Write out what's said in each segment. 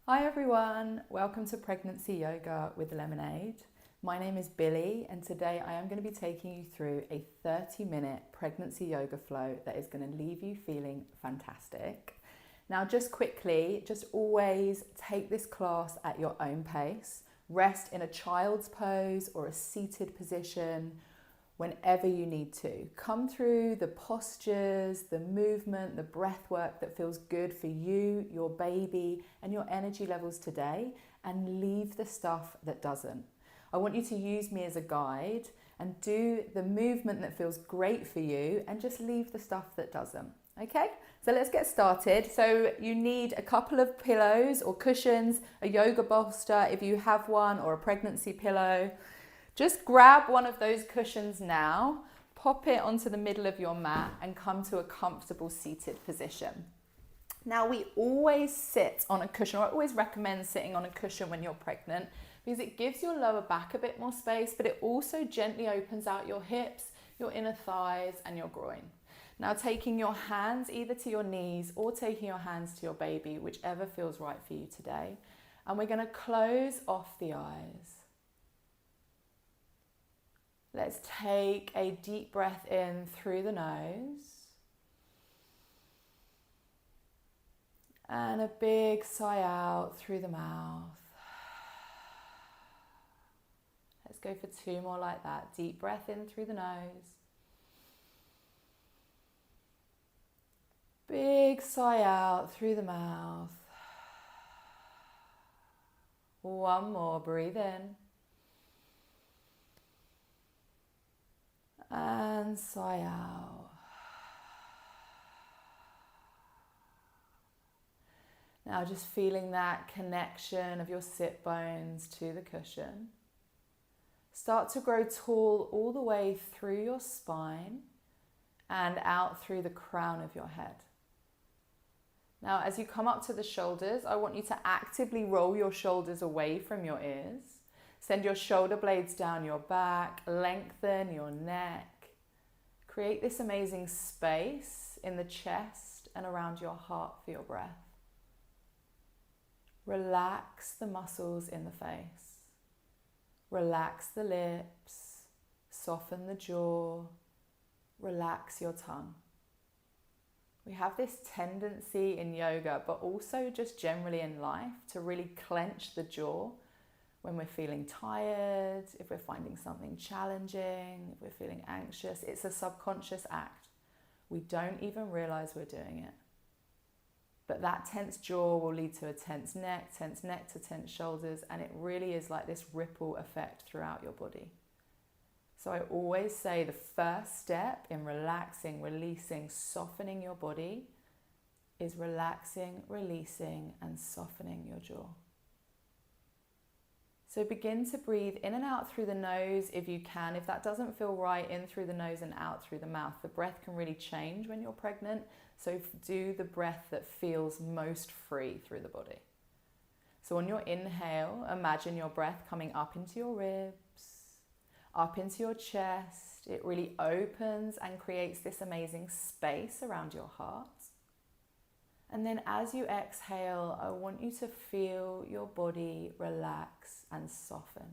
Hi everyone, welcome to Pregnancy Yoga with Lemonade. My name is Billie and today I am going to be taking you through a 30-minute pregnancy yoga flow that is going to leave you feeling fantastic. Now just quickly, just always take this class at your own pace. Rest in a child's pose or a seated position whenever you need to. Come through the postures, the movement, the breath work that feels good for you, your baby, and your energy levels today, and leave the stuff that doesn't. I want you to use me as a guide and do the movement that feels great for you and just leave the stuff that doesn't. Okay, so let's get started. So you need a couple of pillows or cushions, a yoga bolster if you have one, or a pregnancy pillow. Just grab one of those cushions now, pop it onto the middle of your mat and come to a comfortable seated position. Now we always sit on a cushion, or I always recommend sitting on a cushion when you're pregnant because it gives your lower back a bit more space, but it also gently opens out your hips, your inner thighs and your groin. Now taking your hands either to your knees or taking your hands to your baby, whichever feels right for you today. And we're going to close off the eyes. Let's take a deep breath in through the nose and a big sigh out through the mouth. Let's go for 2 more like that. Deep breath in through the nose. Big sigh out through the mouth. 1 more, breathe in. And sigh out. Now just feeling that connection of your sit bones to the cushion. Start to grow tall all the way through your spine and out through the crown of your head. Now as you come up to the shoulders, I want you to actively roll your shoulders away from your ears. Send your shoulder blades down your back, lengthen your neck. Create this amazing space in the chest and around your heart for your breath. Relax the muscles in the face. Relax the lips, soften the jaw, relax your tongue. We have this tendency in yoga, but also just generally in life, to really clench the jaw when we're feeling tired, if we're finding something challenging, if we're feeling anxious. It's a subconscious act. We don't even realize we're doing it. But that tense jaw will lead to a tense neck to tense shoulders, and it really is like this ripple effect throughout your body. So I always say the first step in relaxing, releasing, softening your body is relaxing, releasing, and softening your jaw. So begin to breathe in and out through the nose if you can. If that doesn't feel right, in through the nose and out through the mouth. The breath can really change when you're pregnant, so do the breath that feels most free through the body. So on your inhale, imagine your breath coming up into your ribs, up into your chest. It really opens and creates this amazing space around your heart. And then as you exhale, I want you to feel your body relax and soften.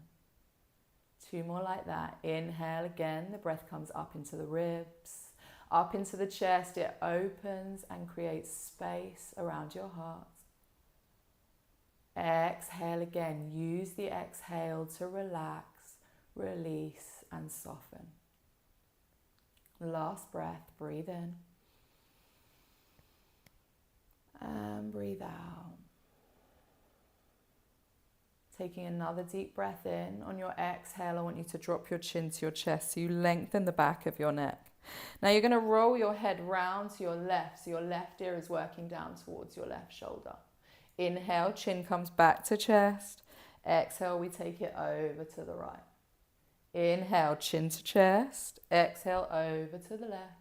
2 more like that. Inhale again, the breath comes up into the ribs, up into the chest. It opens and creates space around your heart. Exhale again. Use the exhale to relax, release, and soften. Last breath, breathe in. And breathe out. Taking another deep breath in. On your exhale, I want you to drop your chin to your chest so you lengthen the back of your neck. Now you're going to roll your head round to your left, so your left ear is working down towards your left shoulder. Inhale, chin comes back to chest. Exhale, we take it over to the right. Inhale, chin to chest. Exhale, over to the left.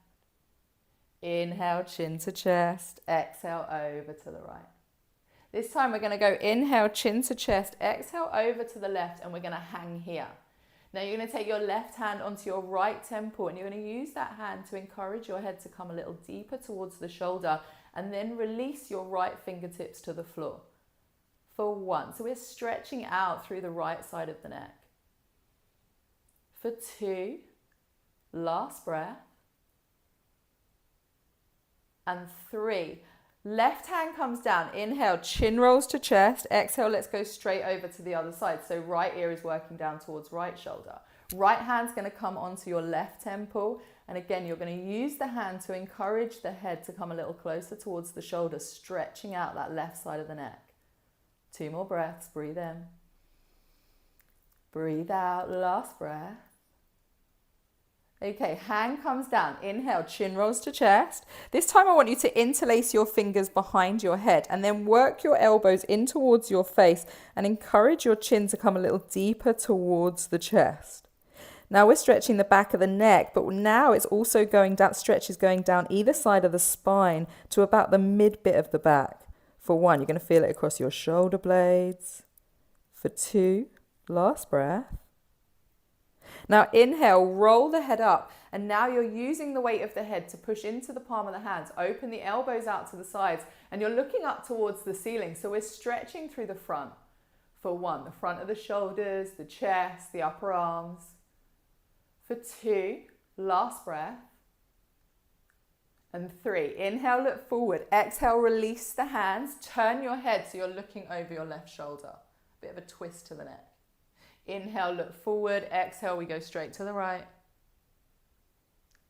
Inhale, chin to chest, exhale over to the right. This time we're going to go inhale, chin to chest, exhale over to the left, and we're going to hang here. Now you're going to take your left hand onto your right temple, and you're going to use that hand to encourage your head to come a little deeper towards the shoulder, and then release your right fingertips to the floor. For 1. So we're stretching out through the right side of the neck. For 2. Last breath. And 3. Left hand comes down. Inhale, chin rolls to chest. Exhale, let's go straight over to the other side. So right ear is working down towards right shoulder. Right hand's going to come onto your left temple. And again, you're going to use the hand to encourage the head to come a little closer towards the shoulder, stretching out that left side of the neck. 2 more breaths. Breathe in. Breathe out. Last breath. Okay, hand comes down. Inhale, chin rolls to chest. This time I want you to interlace your fingers behind your head and then work your elbows in towards your face and encourage your chin to come a little deeper towards the chest. Now we're stretching the back of the neck, but now it's also going down, stretch is going down either side of the spine to about the mid bit of the back. For 1, you're going to feel it across your shoulder blades. For 2, last breath. Now inhale, roll the head up, and now you're using the weight of the head to push into the palm of the hands. Open the elbows out to the sides, and you're looking up towards the ceiling. So we're stretching through the front. For 1, the front of the shoulders, the chest, the upper arms. For 2, last breath. And 3, inhale, look forward. Exhale, release the hands. Turn your head so you're looking over your left shoulder. Bit of a twist to the neck. Inhale, look forward. Exhale, we go straight to the right.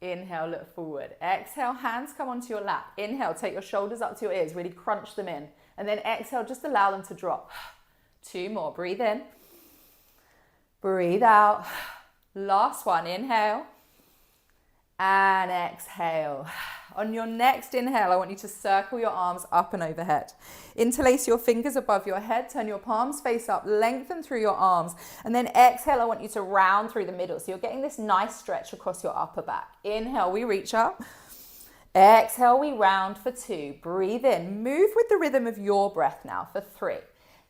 Inhale, look forward. Exhale, hands come onto your lap. Inhale, take your shoulders up to your ears. Really crunch them in. And then exhale, just allow them to drop. 2 more. Breathe in. Breathe out. Last one. Inhale. And exhale. On your next inhale, I want you to circle your arms up and overhead. Interlace your fingers above your head, turn your palms face up, lengthen through your arms, and then exhale, I want you to round through the middle. So you're getting this nice stretch across your upper back. Inhale, we reach up. Exhale, we round for 2. Breathe in. Move with the rhythm of your breath now for 3.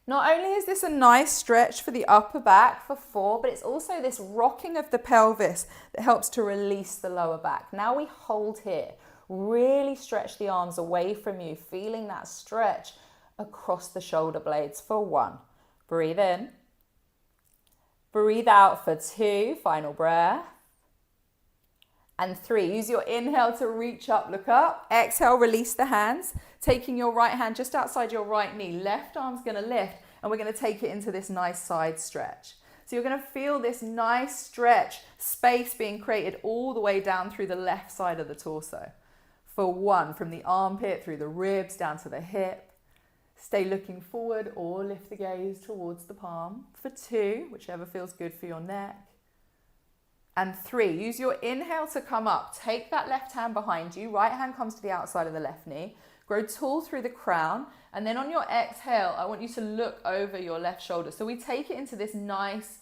Not only is this a nice stretch for the upper back for 4, but it's also this rocking of the pelvis that helps to release the lower back. Now we hold here. Really stretch the arms away from you, feeling that stretch across the shoulder blades for 1. Breathe in. Breathe out for 2. Final breath. And 3. Use your inhale to reach up, look up. Exhale, release the hands. Taking your right hand just outside your right knee. Left arm's going to lift, and we're going to take it into this nice side stretch. So you're going to feel this nice stretch, space being created all the way down through the left side of the torso. For 1, from the armpit through the ribs down to the hip. Stay looking forward or lift the gaze towards the palm. For 2, whichever feels good for your neck. And 3, use your inhale to come up. Take that left hand behind you. Right hand comes to the outside of the left knee. Grow tall through the crown. And then on your exhale, I want you to look over your left shoulder. So we take it into this nice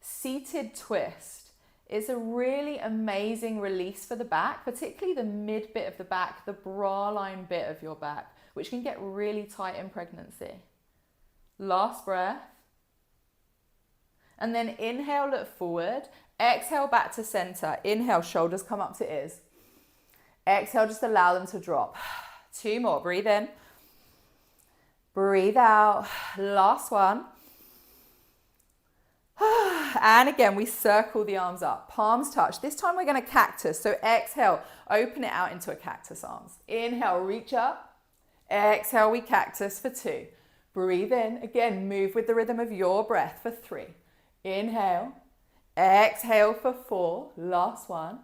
seated twist. It's a really amazing release for the back, particularly the mid bit of the back, the bra line bit of your back, which can get really tight in pregnancy. Last breath. And then inhale, look forward. Exhale, back to center. Inhale, shoulders come up to ears. Exhale, just allow them to drop. 2 more. Breathe in. Breathe out. Last one. And again, we circle the arms up. Palms touch. This time we're going to cactus. So exhale, open it out into a cactus arms. Inhale, reach up. Exhale, we cactus for 2. Breathe in. Again, move with the rhythm of your breath for 3. Inhale. Exhale for 4. Last one.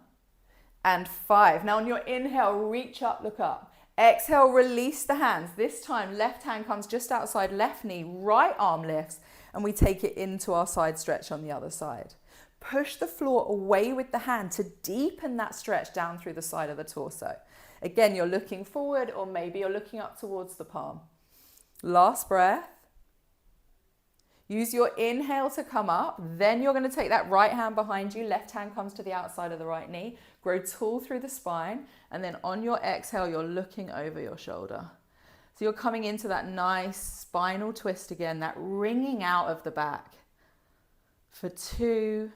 And 5. Now on your inhale, reach up, look up. Exhale, release the hands. This time, left hand comes just outside left knee, right arm lifts, and we take it into our side stretch on the other side. Push the floor away with the hand to deepen that stretch down through the side of the torso. Again, you're looking forward, or maybe you're looking up towards the palm. Last breath. Use your inhale to come up. Then you're going to take that right hand behind you. Left hand comes to the outside of the right knee. Grow tall through the spine. And then on your exhale, you're looking over your shoulder. So you're coming into that nice spinal twist again, that wringing out of the back. For 2,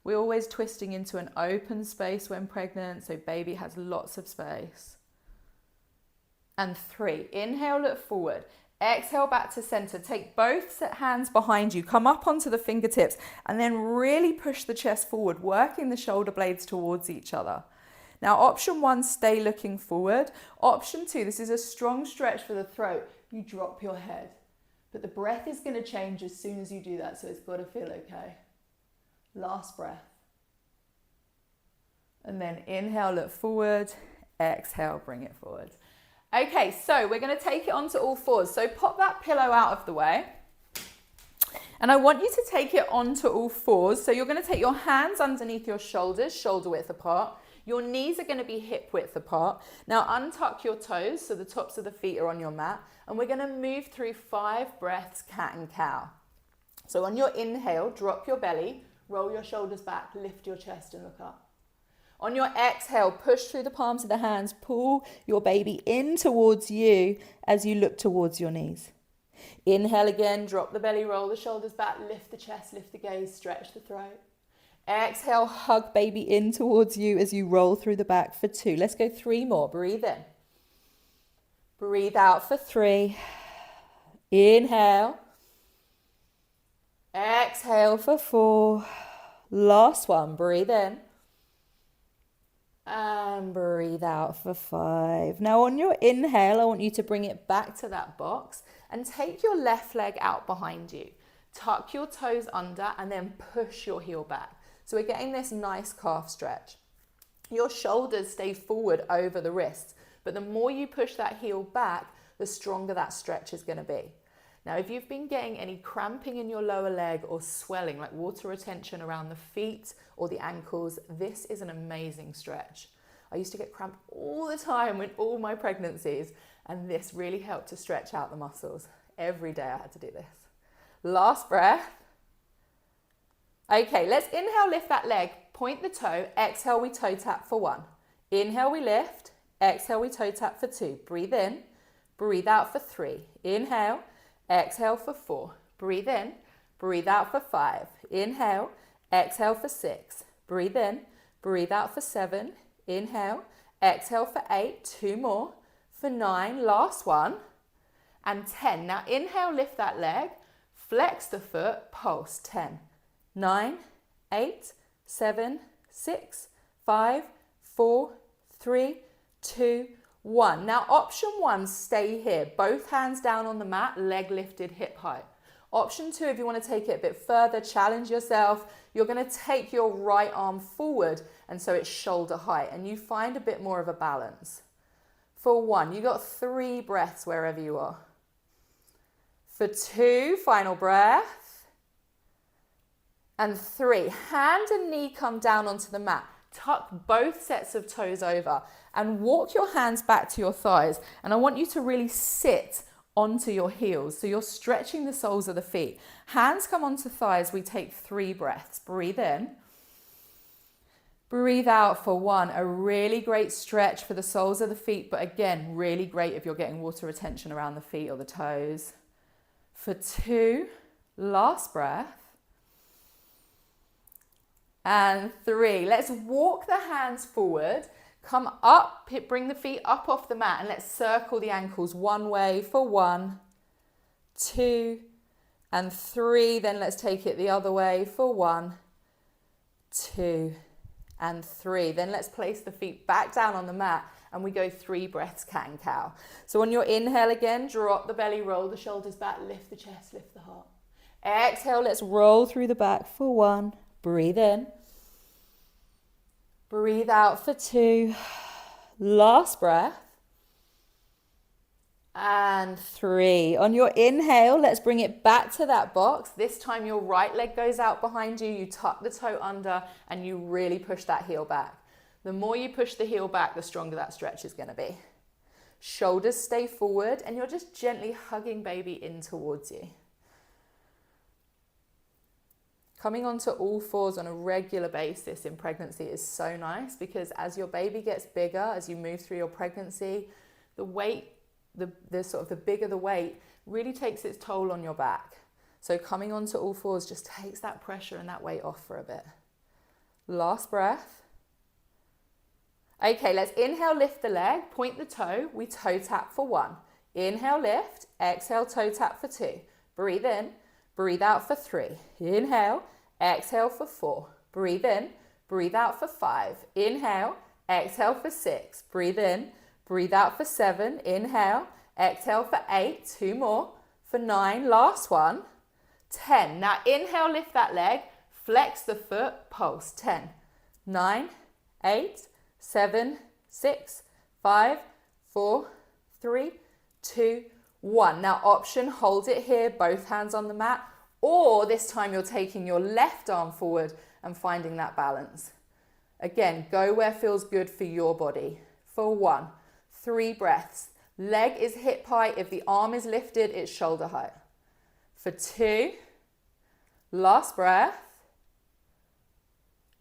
we're always twisting into an open space when pregnant, so baby has lots of space. And 3, inhale, look forward. Exhale back to center. Take both hands behind you. Come up onto the fingertips and then really push the chest forward, working the shoulder blades towards each other. Now, option 1, stay looking forward. Option 2, this is a strong stretch for the throat. You drop your head. But the breath is going to change as soon as you do that, so it's got to feel okay. Last breath. And then inhale, look forward. Exhale, bring it forward. Okay, so we're going to take it onto all fours. So pop that pillow out of the way. And I want you to take it onto all fours. So you're going to take your hands underneath your shoulders, shoulder width apart. Your knees are going to be hip width apart. Now untuck your toes so the tops of the feet are on your mat. And we're going to move through 5 breaths, cat and cow. So on your inhale, drop your belly, roll your shoulders back, lift your chest and look up. On your exhale, push through the palms of the hands, pull your baby in towards you as you look towards your knees. Inhale again, drop the belly, roll the shoulders back, lift the chest, lift the gaze, stretch the throat. Exhale, hug baby in towards you as you roll through the back for 2. Let's go 3 more. Breathe in. Breathe out for 3. Inhale. Exhale for 4. Last one. Breathe in. And breathe out for 5. Now on your inhale, I want you to bring it back to that box and take your left leg out behind you. Tuck your toes under and then push your heel back. So we're getting this nice calf stretch. Your shoulders stay forward over the wrists, but the more you push that heel back, the stronger that stretch is going to be. Now, if you've been getting any cramping in your lower leg or swelling, like water retention around the feet or the ankles, this is an amazing stretch. I used to get cramp all the time in all my pregnancies, and this really helped to stretch out the muscles. Every day I had to do this. Last breath. Okay, let's inhale, lift that leg, point the toe, exhale, we toe tap for 1. Inhale, we lift, exhale, we toe tap for 2. Breathe in, breathe out for 3. Inhale, exhale for 4. Breathe in, breathe out for 5. Inhale, exhale for 6. Breathe in, breathe out for 7. Inhale, exhale for 8. 2 more. For 9, last one. And 10. Now inhale, lift that leg, flex the foot, pulse. 10. 9, 8, 7, 6, 5, 4, 3, 2, 1. Now option 1, stay here. Both hands down on the mat, leg lifted, hip height. Option 2, if you want to take it a bit further, challenge yourself, you're going to take your right arm forward and so it's shoulder height and you find a bit more of a balance. For 1, you got 3 breaths wherever you are. For 2, final breath. And 3, hand and knee come down onto the mat. Tuck both sets of toes over and walk your hands back to your thighs. And I want you to really sit onto your heels. So you're stretching the soles of the feet. Hands come onto thighs. We take 3 breaths. Breathe in. Breathe out for 1. A really great stretch for the soles of the feet. But again, really great if you're getting water retention around the feet or the toes. For 2, last breath. And 3, let's walk the hands forward, come up, bring the feet up off the mat and let's circle the ankles one way for 1, 2, and 3. Then let's take it the other way for 1, 2, and 3. Then let's place the feet back down on the mat and we go 3 breaths, cat and cow. So on your inhale again, drop the belly, roll the shoulders back, lift the chest, lift the heart. Exhale, let's roll through the back for 1. Breathe in. Breathe out for 2. Last breath. And 3. On your inhale, let's bring it back to that box. This time your right leg goes out behind you. You tuck the toe under and you really push that heel back. The more you push the heel back, the stronger that stretch is going to be. Shoulders stay forward and you're just gently hugging baby in towards you. Coming onto all fours on a regular basis in pregnancy is so nice because as your baby gets bigger, as you move through your pregnancy, the weight, the bigger the weight really takes its toll on your back. So coming onto all fours just takes that pressure and that weight off for a bit. Last breath. Okay, let's inhale, lift the leg, point the toe, we toe tap for 1. Inhale, lift. Exhale, toe tap for 2. Breathe in. Breathe out for 3. Inhale. Exhale for 4. Breathe in. Breathe out for 5. Inhale. Exhale for 6. Breathe in. Breathe out for 7. Inhale. Exhale for 8. 2 more. For 9. Last one. 10. Now inhale, lift that leg. Flex the foot. Pulse. 10. 9. 8. 7. 6. 5. 4. 3. 2. 1. Now option, hold it here, both hands on the mat, or this time you're taking your left arm forward and finding that balance. Again, go where feels good for your body. For 1, 3 breaths. Leg is hip height. If the arm is lifted, it's shoulder height. For 2, last breath.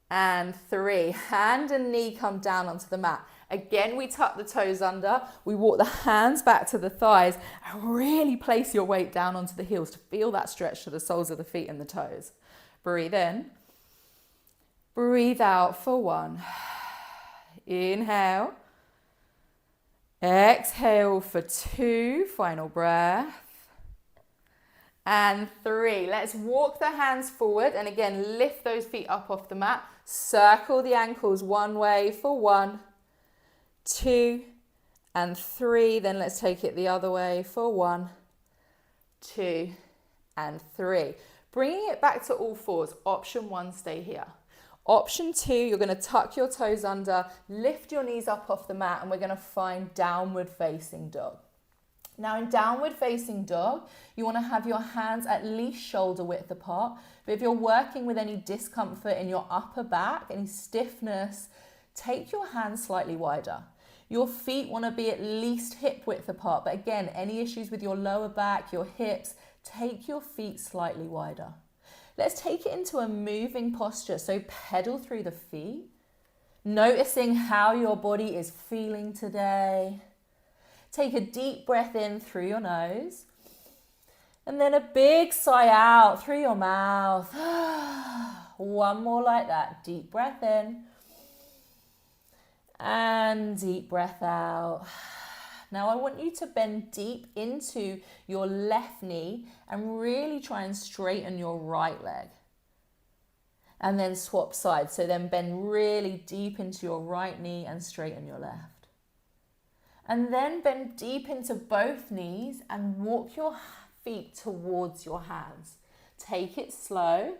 And 3, hand and knee come down onto the mat. Again, we tuck the toes under. We walk the hands back to the thighs and really place your weight down onto the heels to feel that stretch to the soles of the feet and the toes. Breathe in. Breathe out for 1. Inhale. Exhale for 2. Final breath. And 3. Let's walk the hands forward and again, lift those feet up off the mat. Circle the ankles one way for 1, 2, and 3. Then let's take it the other way for 1, 2, and 3. Bringing it back to all fours. Option 1, stay here. Option 2, you're going to tuck your toes under, lift your knees up off the mat, and we're going to find downward facing dog. Now in downward facing dog, you want to have your hands at least shoulder width apart. But if you're working with any discomfort in your upper back, any stiffness, take your hands slightly wider. Your feet want to be at least hip width apart. But again, any issues with your lower back, your hips, take your feet slightly wider. Let's take it into a moving posture. So pedal through the feet, noticing how your body is feeling today. Take a deep breath in through your nose and then a big sigh out through your mouth. One more like that. Deep breath in and deep breath out. Now I want you to bend deep into your left knee and really try and straighten your right leg. And then swap sides. So then bend really deep into your right knee and straighten your left. And then bend deep into both knees and walk your feet towards your hands. Take it slow.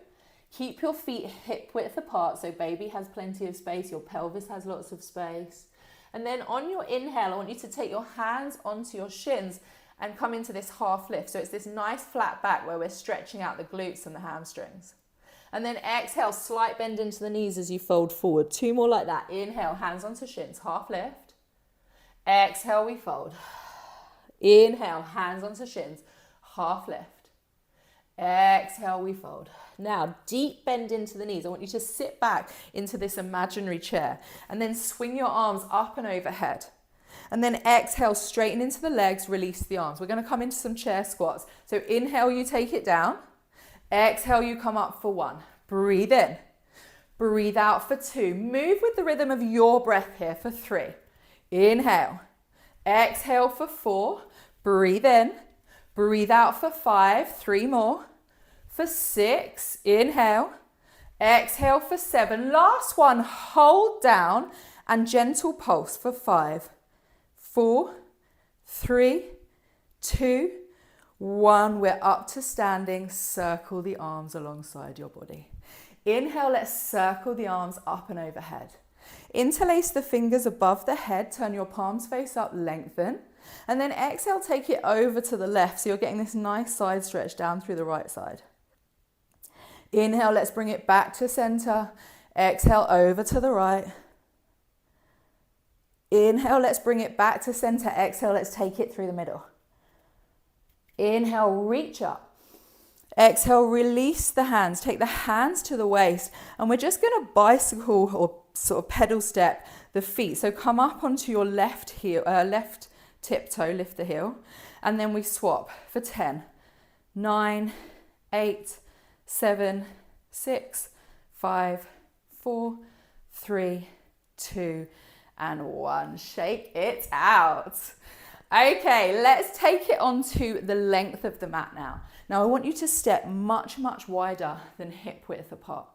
Keep your feet hip width apart so baby has plenty of space, your pelvis has lots of space. And then on your inhale, I want you to take your hands onto your shins and come into this half lift. So it's this nice flat back where we're stretching out the glutes and the hamstrings. And then exhale, slight bend into the knees as you fold forward. 2 more like that. Inhale, hands onto shins, half lift. Exhale, we fold. Inhale, hands onto shins, half lift. Exhale, we fold. Now, deep bend into the knees. I want you to sit back into this imaginary chair and then swing your arms up and overhead. And then exhale, straighten into the legs, release the arms. We're going to come into some chair squats. So inhale, you take it down. Exhale, you come up for 1. Breathe in. Breathe out for 2. Move with the rhythm of your breath here for 3. Inhale, exhale for 4, breathe in, breathe out for 5, 3 more, for 6, inhale, exhale for 7, last one, hold down and gentle pulse for 5, 4, 3, 2, 1, we're up to standing, circle the arms alongside your body. Inhale, let's circle the arms up and overhead. Interlace the fingers above the head, turn your palms face up, lengthen. And then exhale, take it over to the left. So you're getting this nice side stretch down through the right side. Inhale, let's bring it back to center. Exhale, over to the right. Inhale, let's bring it back to center. Exhale, let's take it through the middle. Inhale, reach up. Exhale, release the hands. Take the hands to the waist. And we're just going to bicycle or sort of pedal step the feet. So come up onto your left heel, left tiptoe, lift the heel. And then we swap for 10, 9, 8, 7, 6, 5, 4, 3, 2, and 1. Shake it out. Okay, let's take it onto the length of the mat now. Now I want you to step much, much wider than hip width apart.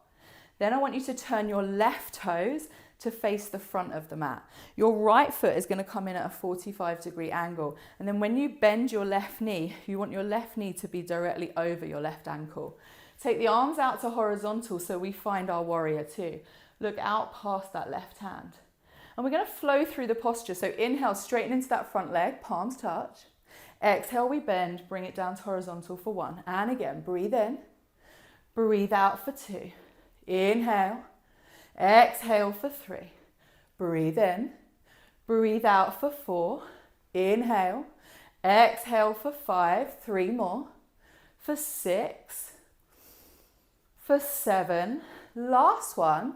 Then I want you to turn your left toes to face the front of the mat. Your right foot is going to come in at a 45-degree angle. And then when you bend your left knee, you want your left knee to be directly over your left ankle. Take the arms out to horizontal so we find our warrior two. Look out past that left hand. And we're going to flow through the posture. So inhale, straighten into that front leg, palms touch. Exhale, we bend, bring it down to horizontal for one. And again, breathe in, breathe out for two. Inhale, exhale for three. Breathe in, breathe out for four. Inhale, exhale for five. Three more. For six. For seven. Last one.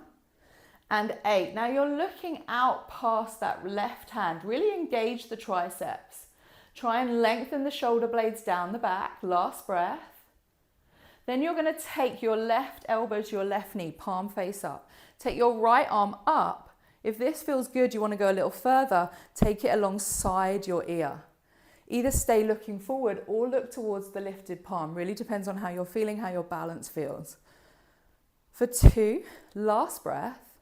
And eight. Now you're looking out past that left hand. Really engage the triceps. Try and lengthen the shoulder blades down the back. Last breath. Then you're going to take your left elbow to your left knee, palm face up. Take your right arm up. If this feels good, you want to go a little further, take it alongside your ear. Either stay looking forward or look towards the lifted palm. Really depends on how you're feeling, how your balance feels. For two, last breath.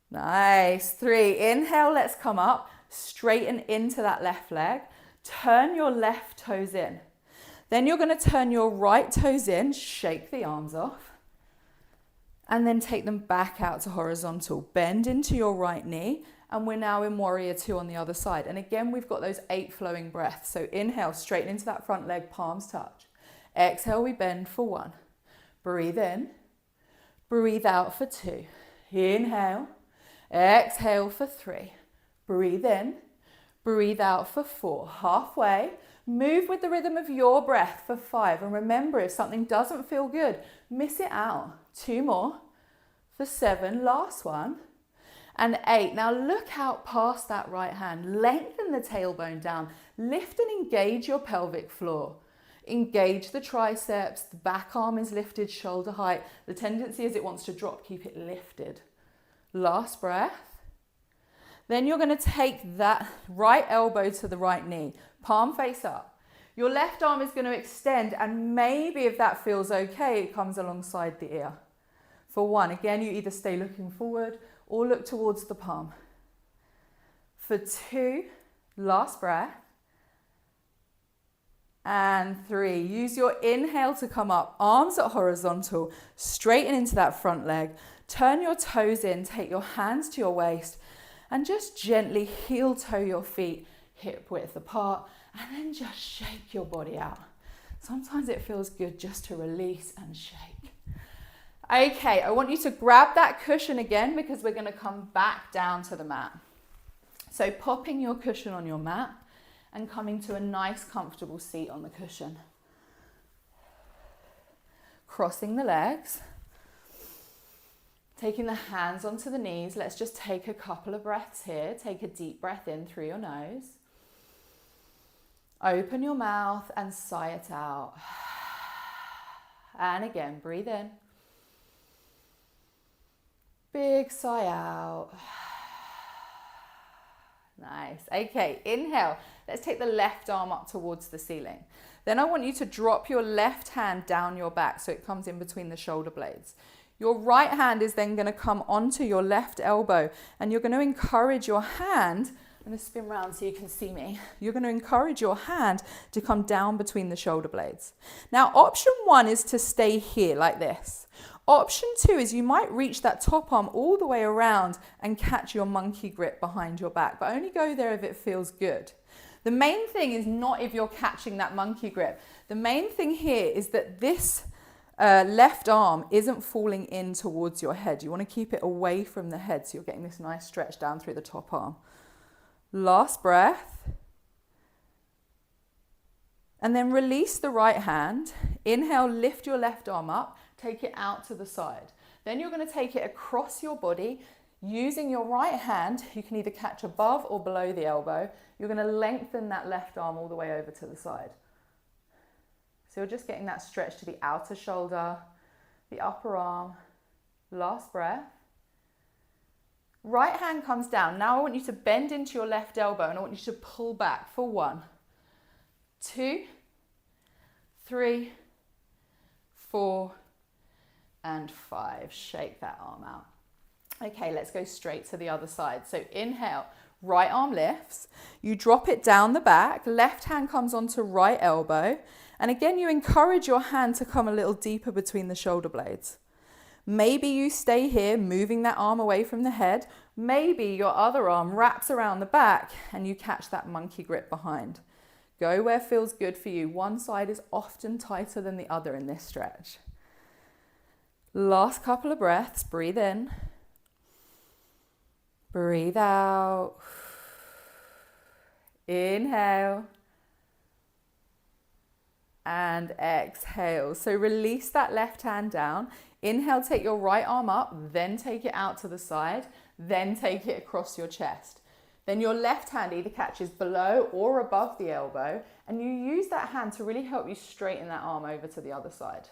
Nice. Three, inhale, let's come up. Straighten into that left leg. Turn your left toes in. Then you're going to turn your right toes in, shake the arms off, and then take them back out to horizontal. Bend into your right knee, and we're now in warrior two on the other side. And again, we've got those 8 flowing breaths. So inhale, straighten into that front leg, palms touch. Exhale, we bend for one. Breathe in, breathe out for two. Inhale, exhale for three. Breathe in, breathe out for four. Halfway. Move with the rhythm of your breath for 5. And remember, if something doesn't feel good, miss it out. 2 more. For 7. Last one. And 8. Now look out past that right hand. Lengthen the tailbone down. Lift and engage your pelvic floor. Engage the triceps. The back arm is lifted, shoulder height. The tendency is it wants to drop. Keep it lifted. Last breath. Then you're going to take that right elbow to the right knee. Palm face up. Your left arm is going to extend, and maybe if that feels okay, it comes alongside the ear. For 1, again, you either stay looking forward or look towards the palm. For 2, last breath. And 3, use your inhale to come up, arms at horizontal, straighten into that front leg. Turn your toes in, take your hands to your waist, and just gently heel toe your feet hip width apart, and then just shake your body out. Sometimes it feels good just to release and shake. Okay, I want you to grab that cushion again because we're going to come back down to the mat. So popping your cushion on your mat and coming to a nice comfortable seat on the cushion. Crossing the legs. Taking the hands onto the knees. Let's just take a couple of breaths here. Take a deep breath in through your nose. Open your mouth and sigh it out. And again, breathe in. Big sigh out. Nice. Okay, inhale. Let's take the left arm up towards the ceiling. Then I want you to drop your left hand down your back so it comes in between the shoulder blades. Your right hand is then going to come onto your left elbow, and you're going to encourage your hand. I'm going to spin around so you can see me. You're going to encourage your hand to come down between the shoulder blades. Now, option 1 is to stay here like this. Option 2 is you might reach that top arm all the way around and catch your monkey grip behind your back, but only go there if it feels good. The main thing is not if you're catching that monkey grip. The main thing here is that this left arm isn't falling in towards your head. You want to keep it away from the head so you're getting this nice stretch down through the top arm. Last breath. And then release the right hand. Inhale, lift your left arm up. Take it out to the side. Then you're going to take it across your body. Using your right hand, you can either catch above or below the elbow. You're going to lengthen that left arm all the way over to the side. So you're just getting that stretch to the outer shoulder, the upper arm. Last breath. Right hand comes down. Now I want you to bend into your left elbow and I want you to pull back for 1, 2, 3, 4, and 5. Shake that arm out. Okay, let's go straight to the other side. So inhale, right arm lifts. You drop it down the back. Left hand comes onto right elbow. And again, you encourage your hand to come a little deeper between the shoulder blades. Maybe you stay here, moving that arm away from the head. Maybe your other arm wraps around the back and you catch that monkey grip behind. Go where feels good for you. One side is often tighter than the other in this stretch. Last couple of breaths. Breathe in. Breathe out. Inhale. And exhale. So release that left hand down. Inhale, take your right arm up, then take it out to the side, then take it across your chest. Then your left hand either catches below or above the elbow, and you use that hand to really help you straighten that arm over to the other side.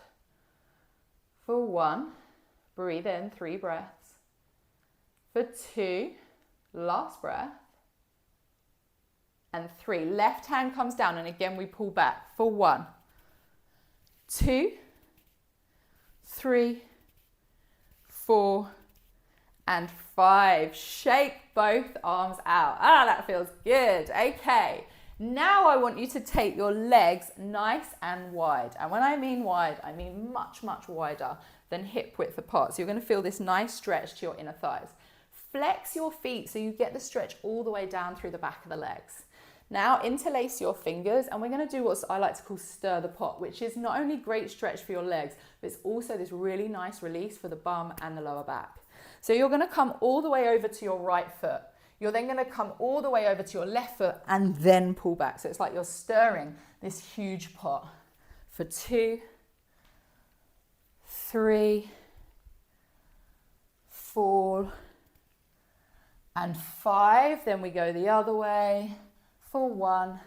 For 1, breathe in, 3 breaths. For 2, last breath. And 3, left hand comes down, and again we pull back. For 1, 2, 3, 4, and 5. Shake both arms out. That feels good. Okay, now I want you to take your legs nice and wide. And when I mean wide, I mean much, much wider than hip width apart. So you're going to feel this nice stretch to your inner thighs. Flex your feet so you get the stretch all the way down through the back of the legs. Now interlace your fingers and we're going to do what I like to call stir the pot, which is not only great stretch for your legs, but it's also this really nice release for the bum and the lower back. So you're going to come all the way over to your right foot. You're then going to come all the way over to your left foot and then pull back. So it's like you're stirring this huge pot. For 2, 3, 4, and 5. Then we go the other way. For 1,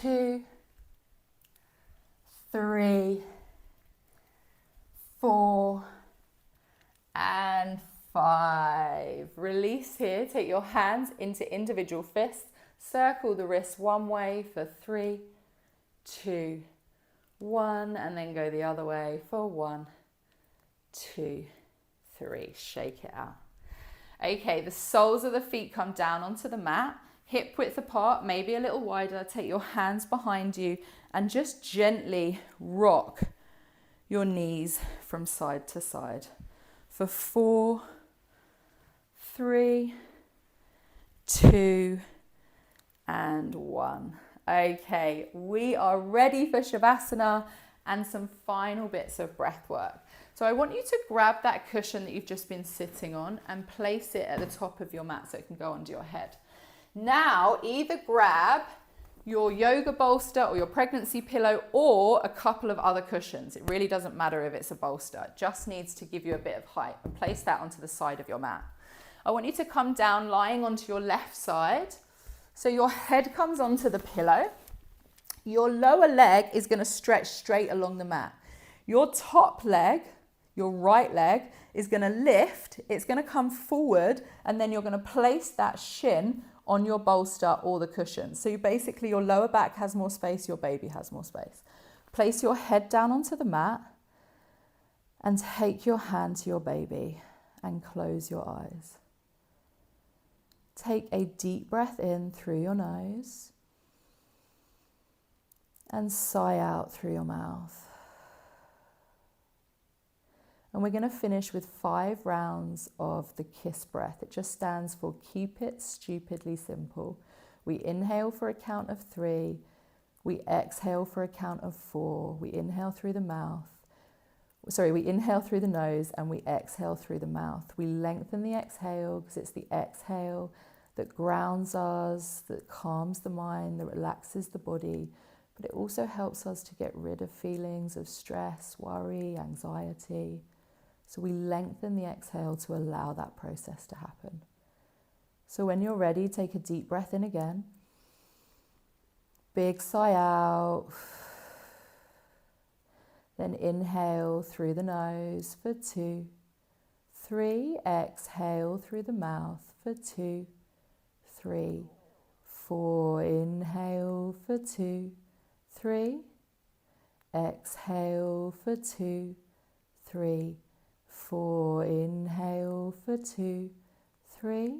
2, 3, 4, and 5. Release here. Take your hands into individual fists. Circle the wrists one way for 3, 2, 1. And then go the other way for 1, 2, 3. Shake it out. Okay, the soles of the feet come down onto the mat. Hip width apart, maybe a little wider. Take your hands behind you and just gently rock your knees from side to side. For 4, 3, 2, and 1. Okay, we are ready for Shavasana and some final bits of breath work. So I want you to grab that cushion that you've just been sitting on and place it at the top of your mat so it can go under your head. Now, either grab your yoga bolster or your pregnancy pillow or a couple of other cushions. It really doesn't matter if it's a bolster. It just needs to give you a bit of height, and place that onto the side of your mat. I want you to come down lying onto your left side. So your head comes onto the pillow. Your lower leg is going to stretch straight along the mat. Your top leg, your right leg, is going to lift. It's going to come forward, and then you're going to place that shin on your bolster or the cushion. So basically your lower back has more space, your baby has more space. Place your head down onto the mat and take your hand to your baby and close your eyes. Take a deep breath in through your nose and sigh out through your mouth. And we're going to finish with 5 rounds of the KISS breath. It just stands for keep it stupidly simple. We inhale for a count of 3. We exhale for a count of 4. We inhale through the mouth. We inhale through the nose and we exhale through the mouth. We lengthen the exhale because it's the exhale that grounds us, that calms the mind, that relaxes the body. But it also helps us to get rid of feelings of stress, worry, anxiety. So we lengthen the exhale to allow that process to happen. So when you're ready, take a deep breath in again. Big sigh out. Then inhale through the nose for 2, 3. Exhale through the mouth for 2, 3, 4. Inhale for 2, 3. Exhale for 2, 3, 4. Inhale for 2, 3.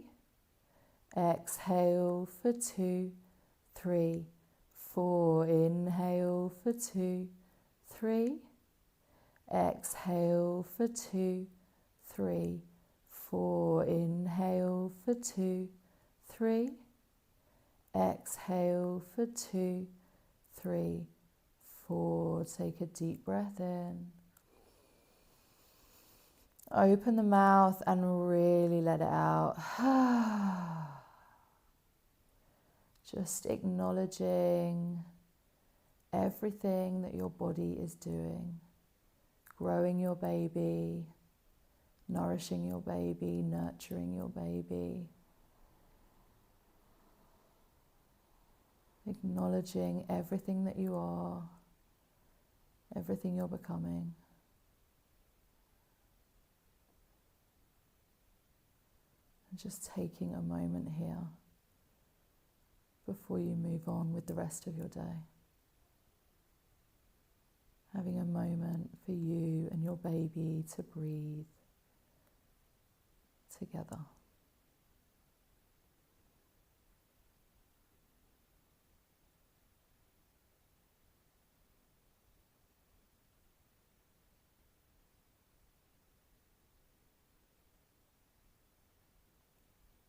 Exhale for 2, 3, 4. Inhale for 2, 3. Exhale for 2, 3, 4. Inhale for 2, 3. Exhale for 2, 3, 4. Take a deep breath in. Open the mouth and really let it out. Just acknowledging everything that your body is doing. Growing your baby, nourishing your baby, nurturing your baby. Acknowledging everything that you are, everything you're becoming. And just taking a moment here before you move on with the rest of your day. Having a moment for you and your baby to breathe together.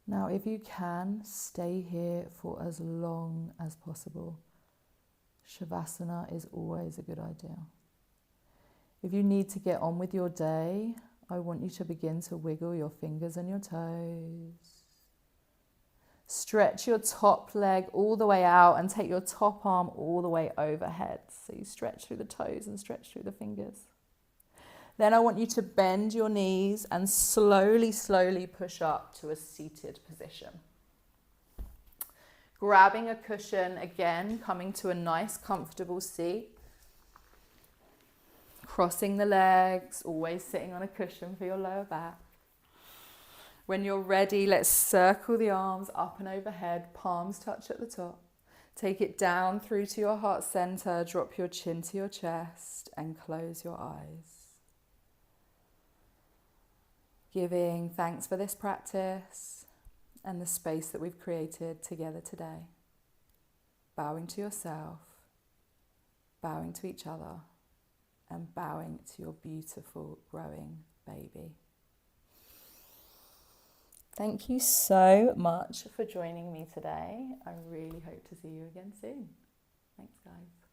Now, if you can, stay here for as long as possible. Shavasana is always a good idea. If you need to get on with your day, I want you to begin to wiggle your fingers and your toes. Stretch your top leg all the way out and take your top arm all the way overhead. So you stretch through the toes and stretch through the fingers. Then I want you to bend your knees and slowly, slowly push up to a seated position. Grabbing a cushion again, coming to a nice comfortable seat. Crossing the legs, always sitting on a cushion for your lower back. When you're ready, let's circle the arms up and overhead, palms touch at the top. Take it down through to your heart center, drop your chin to your chest and close your eyes. Giving thanks for this practice and the space that we've created together today. Bowing to yourself, bowing to each other, and bowing to your beautiful growing baby. Thank you so much for joining me today. I really hope to see you again soon. Thanks, guys.